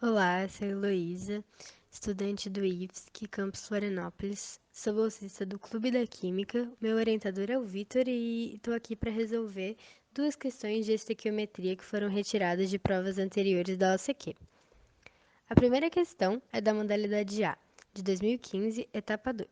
Olá, sou a Heloísa, estudante do IFSC, Campus Florianópolis. Sou bolsista do Clube da Química, meu orientador é o Vitor e estou aqui para resolver duas questões de estequiometria que foram retiradas de provas anteriores da OCQ. A primeira questão é da modalidade A, de 2015, etapa 2.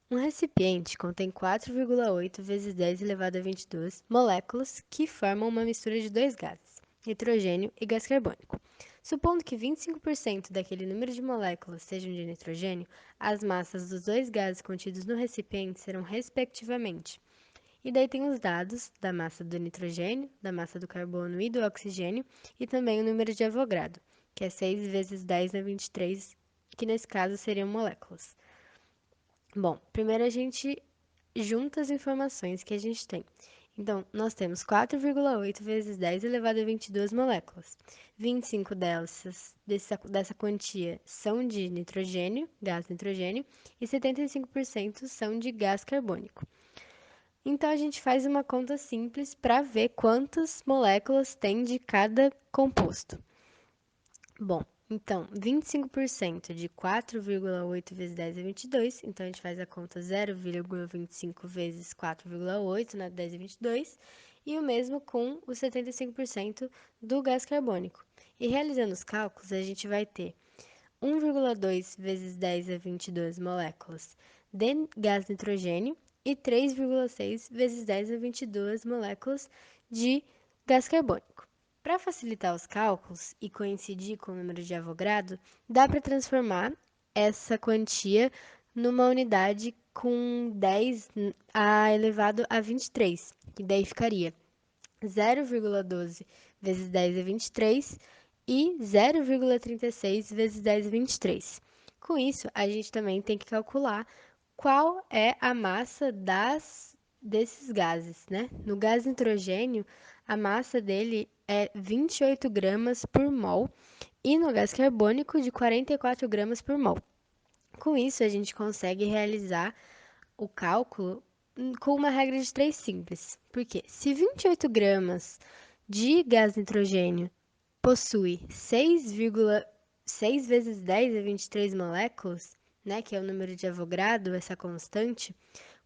Um recipiente contém 4,8 vezes 10 elevado a 22 moléculas que formam uma mistura de dois gases, nitrogênio e gás carbônico. Supondo que 25% daquele número de moléculas sejam de nitrogênio, as massas dos dois gases contidos no recipiente serão respectivamente. E daí tem os dados da massa do nitrogênio, da massa do carbono e do oxigênio, e também o número de Avogadro, que é 6 vezes 10 a 23, que nesse caso seriam moléculas. Bom, primeiro a gente junta as informações que a gente tem. Então, nós temos 4,8 vezes 10 elevado a 22 moléculas. 25 dessa quantia são de nitrogênio, gás nitrogênio, e 75% são de gás carbônico. Então, a gente faz uma conta simples para ver quantas moléculas tem de cada composto. Bom, então, 25% de 4,8 vezes 10 é 22, então a gente faz a conta 0,25 vezes 4,8, né, 10 é 22, e o mesmo com os 75% do gás carbônico. E realizando os cálculos, a gente vai ter 1,2 vezes 10 a 22 moléculas de gás nitrogênio e 3,6 vezes 10 a 22 moléculas de gás carbônico. Para facilitar os cálculos e coincidir com o número de Avogadro, dá para transformar essa quantia numa unidade com 10 a elevado a 23, que daí ficaria 0,12 vezes 10 a 23 e 0,36 vezes 10 a 23. Com isso, a gente também tem que calcular qual é a massa desses gases, né? No gás nitrogênio, a massa dele é 28 gramas por mol e no gás carbônico de 44 gramas por mol. Com isso, a gente consegue realizar o cálculo com uma regra de 3 simples. Porque se 28 gramas de gás nitrogênio possui 6,6 vezes 10 a 23 moléculas, né, que é o número de Avogadro, essa constante,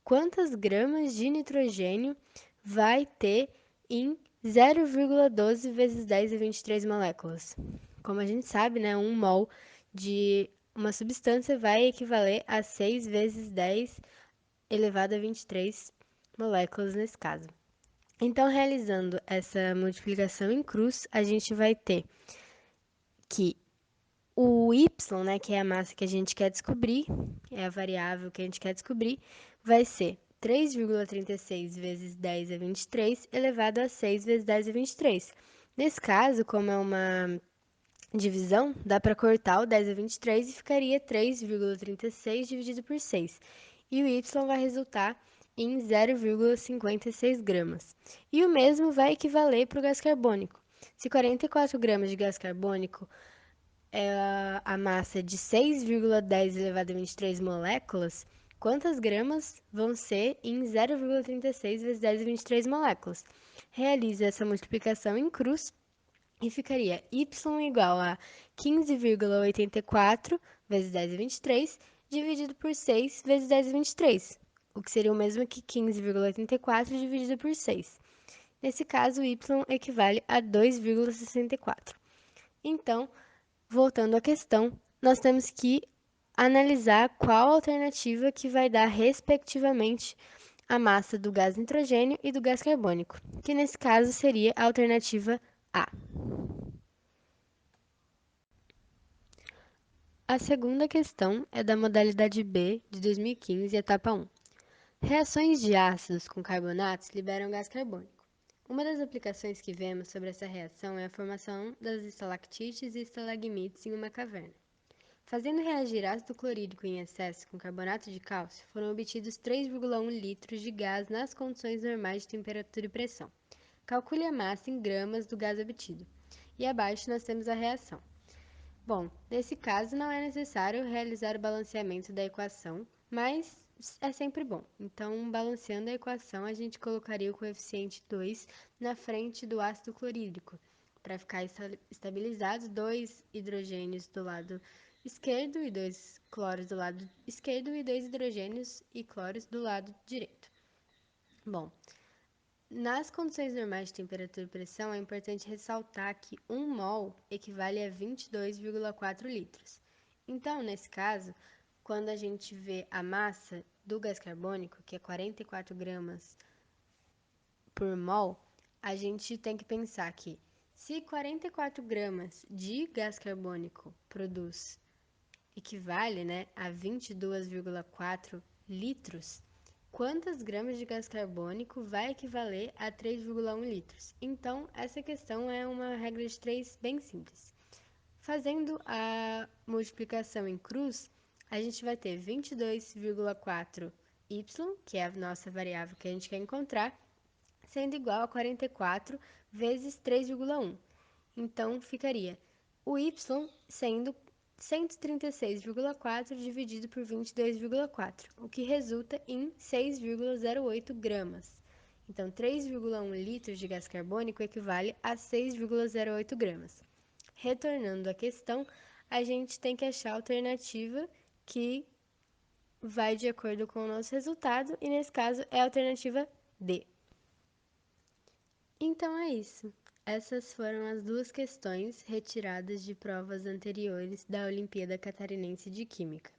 quantas gramas de nitrogênio vai ter em 0,12 vezes 10 a 23 moléculas? Como a gente sabe, né, 1 mol de uma substância vai equivaler a 6 vezes 10 elevado a 23 moléculas nesse caso. Então, realizando essa multiplicação em cruz, a gente vai ter que o y, né, que é a massa que a gente quer descobrir, é a variável que a gente quer descobrir, vai ser 3,36 vezes 10 a 23 elevado a 6 vezes 10 a 23. Nesse caso, como é uma divisão, dá para cortar o 10 a 23 e ficaria 3,36 dividido por 6. E o y vai resultar em 0,56 gramas. E o mesmo vai equivaler para o gás carbônico. Se 44 gramas de gás carbônico é a massa de 6,10 elevado a 23 moléculas, quantas gramas vão ser em 0,36 vezes 10 a 23 moléculas? Realize essa multiplicação em cruz e ficaria y igual a 15,84 vezes 10 a 23 dividido por 6 vezes 10 a 23, o que seria o mesmo que 15,84 dividido por 6. Nesse caso, y equivale a 2,64. Então, voltando à questão, nós temos que analisar qual alternativa que vai dar, respectivamente, a massa do gás nitrogênio e do gás carbônico, que nesse caso seria a alternativa A. A segunda questão é da modalidade B de 2015, etapa 1. Reações de ácidos com carbonatos liberam gás carbônico. Uma das aplicações que vemos sobre essa reação é a formação das estalactites e estalagmites em uma caverna. Fazendo reagir ácido clorídrico em excesso com carbonato de cálcio, foram obtidos 3,1 litros de gás nas condições normais de temperatura e pressão. Calcule a massa em gramas do gás obtido. E abaixo nós temos a reação. Bom, nesse caso não é necessário realizar o balanceamento da equação, mas é sempre bom. Então, balanceando a equação, a gente colocaria o coeficiente 2 na frente do ácido clorídrico, para ficar estabilizado, 2 hidrogênios do lado esquerdo e 2 cloros do lado esquerdo e 2 hidrogênios e cloros do lado direito. Bom, nas condições normais de temperatura e pressão, é importante ressaltar que 1 mol equivale a 22,4 litros. Então, nesse caso, quando a gente vê a massa do gás carbônico, que é 44 gramas por mol, a gente tem que pensar que se 44 gramas de gás carbônico equivale, né, a 22,4 litros, quantas gramas de gás carbônico vai equivaler a 3,1 litros? Então, essa questão é uma regra de 3 bem simples. Fazendo a multiplicação em cruz, a gente vai ter 22,4y, que é a nossa variável que a gente quer encontrar, sendo igual a 44 vezes 3,1. Então, ficaria o y sendo 136,4 dividido por 22,4, o que resulta em 6,08 gramas. Então, 3,1 litros de gás carbônico equivale a 6,08 gramas. Retornando à questão, a gente tem que achar a alternativa que vai de acordo com o nosso resultado, e nesse caso é a alternativa D. Então é isso. Essas foram as 2 questões retiradas de provas anteriores da Olimpíada Catarinense de Química.